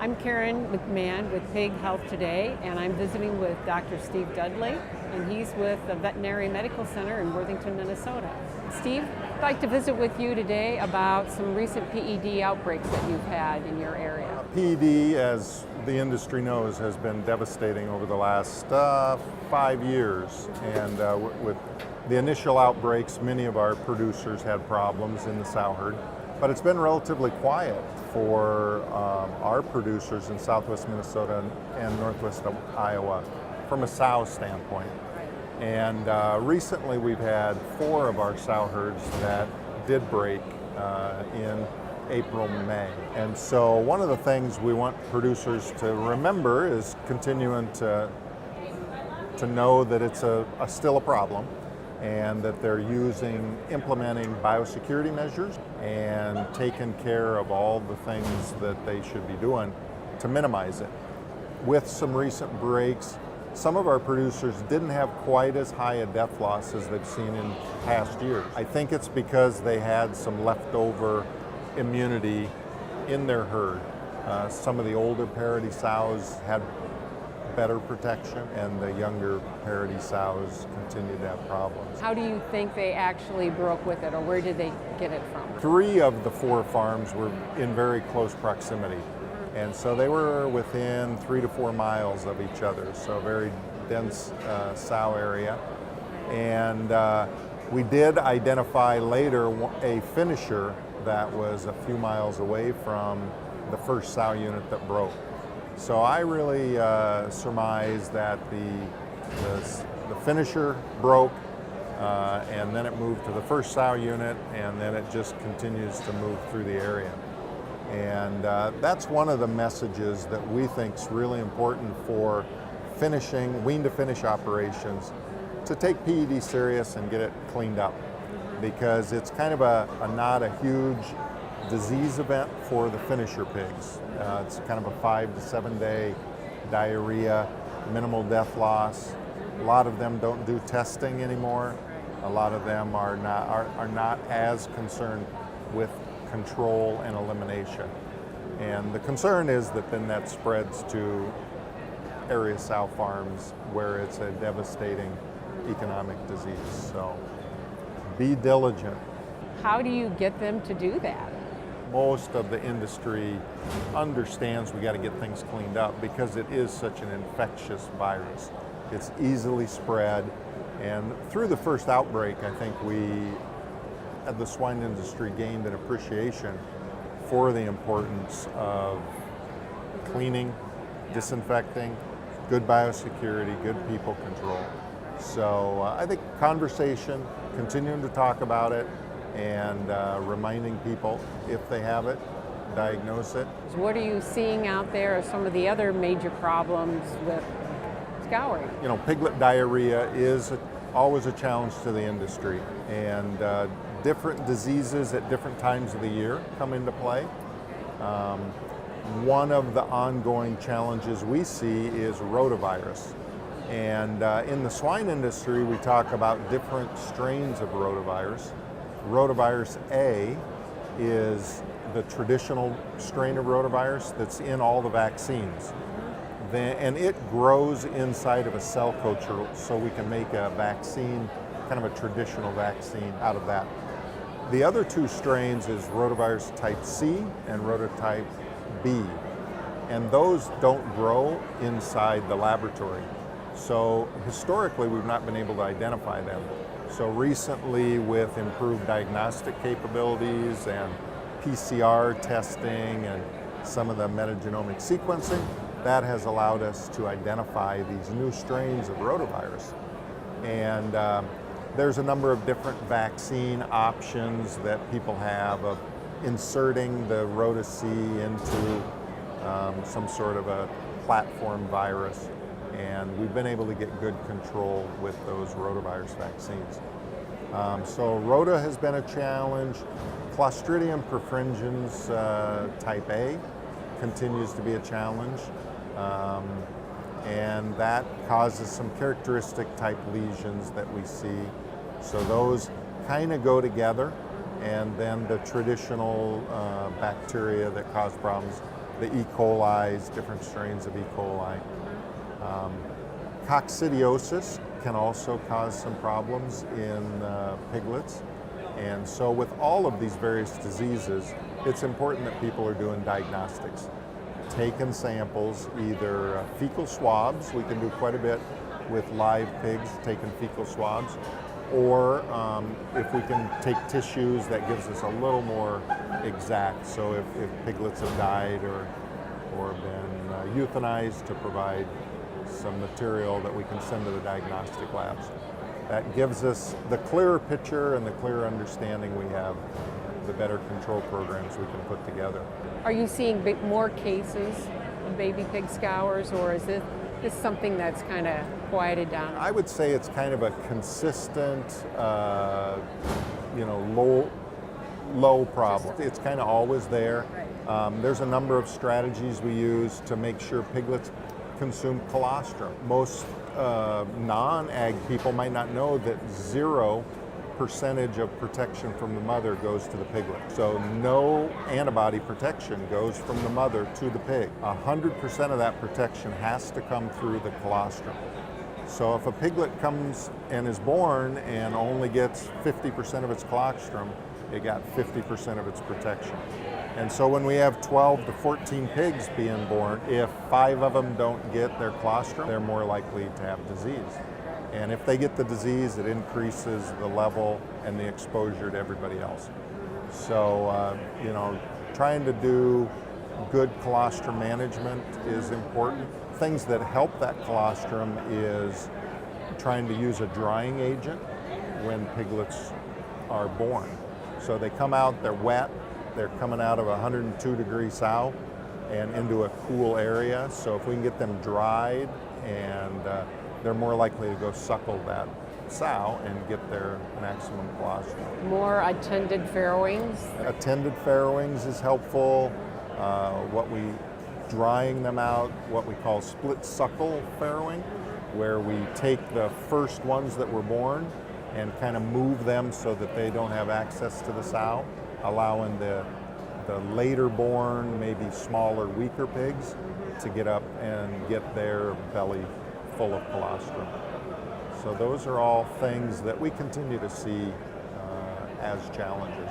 I'm Karen McMahon with Pig Health Today, and I'm visiting with Dr. Steve Dudley, and he's with the Veterinarian Medical Center in Worthington, Minnesota. Steve, I'd like to visit with you today about some recent PED outbreaks that you've had in your area. PED, as the industry knows, has been devastating over the last 5 years, and with the initial outbreaks, many of our producers had problems in the sow herd, but it's been relatively quiet for our producers in southwest Minnesota and northwest of Iowa from a sow standpoint. And recently we've had 4 of our sow herds that did break in April, May. And so one of the things we want producers to remember is continuing to know that it's still a problem, and that they're implementing biosecurity measures and taking care of all the things that they should be doing to minimize it. With some recent breaks, some of our producers didn't have quite as high a death loss as they've seen in past years. I think it's because they had some leftover immunity in their herd. Some of the older parity sows had better protection, and the younger parity sows continued to have problems. How do you think they actually broke with it, or where did they get it from? 3 of the 4 farms were in very close proximity, and so they were within 3 to 4 miles of each other, so a very dense sow area. And we did identify later a finisher that was a few miles away from the first sow unit that broke. So I really surmise that the finisher broke, and then it moved to the first sow unit, and then it just continues to move through the area. And that's one of the messages that we think is really important for wean to finish operations, to take PED serious and get it cleaned up, because it's kind of not a huge disease event for the finisher pigs. It's kind of a 5 to 7 day diarrhea, minimal death loss. A lot of them don't do testing anymore. A lot of them are not as concerned with control and elimination. And the concern is that then that spreads to area sow farms where it's a devastating economic disease. So be diligent. How do you get them to do that? Most of the industry understands we got to get things cleaned up because it is such an infectious virus. It's easily spread, and through the first outbreak, I think we, at the swine industry, gained an appreciation for the importance of cleaning, disinfecting, good biosecurity, good people control. So I think conversation, continuing to talk about it, and reminding people if they have it, diagnose it. What are you seeing out there as some of the other major problems with scouring? You know, piglet diarrhea is always a challenge to the industry, and different diseases at different times of the year come into play. One of the ongoing challenges we see is rotavirus. And in the swine industry, we talk about different strains of rotavirus. Rotavirus A is the traditional strain of rotavirus that's in all the vaccines. And it grows inside of a cell culture, so we can make a vaccine, kind of a traditional vaccine out of that. The other 2 strains is rotavirus type C and rotatype B. And those don't grow inside the laboratory. So historically, we've not been able to identify them. So recently, with improved diagnostic capabilities and PCR testing and some of the metagenomic sequencing, that has allowed us to identify these new strains of rotavirus. And there's a number of different vaccine options that people have of inserting the Rota-C into some sort of a platform virus. And we've been able to get good control with those rotavirus vaccines. So Rota has been a challenge. Clostridium perfringens type A continues to be a challenge. And that causes some characteristic type lesions that we see. So those kind of go together, and then the traditional bacteria that cause problems the E. coli, different strains of E. coli. Coccidiosis can also cause some problems in piglets. And so with all of these various diseases, it's important that people are doing diagnostics. Taking samples, either fecal swabs, we can do quite a bit with live pigs, taking fecal swabs, or if we can take tissues, that gives us a little more exact. So if piglets have died or been euthanized, to provide some material that we can send to the diagnostic labs. That gives us the clearer picture and the clearer understanding we have, the better control programs we can put together. Are you seeing more cases of baby pig scours, or is this something that's kind of quieted down? I would say it's kind of a consistent, low problem. It's kind of always there. There's a number of strategies we use to make sure piglets consume colostrum. Most non-ag people might not know that 0% of protection from the mother goes to the piglet. So no antibody protection goes from the mother to the pig. 100% of that protection has to come through the colostrum. So if a piglet comes and is born and only gets 50% of its colostrum, it got 50% of its protection. And so when we have 12 to 14 pigs being born, if 5 of them don't get their colostrum, they're more likely to have disease. And if they get the disease, it increases the level and the exposure to everybody else. So, trying to do good colostrum management is important. Things that help that colostrum is trying to use a drying agent when piglets are born. So they come out, they're wet, they're coming out of a 102-degree sow and into a cool area. So if we can get them dried, and they're more likely to go suckle that sow and get their maximum colostrum. More attended farrowings? Attended farrowings is helpful. Drying them out, what we call split suckle farrowing, where we take the first ones that were born and kind of move them so that they don't have access to the sow, allowing the later born, maybe smaller, weaker pigs to get up and get their belly full of colostrum. So those are all things that we continue to see as challenges.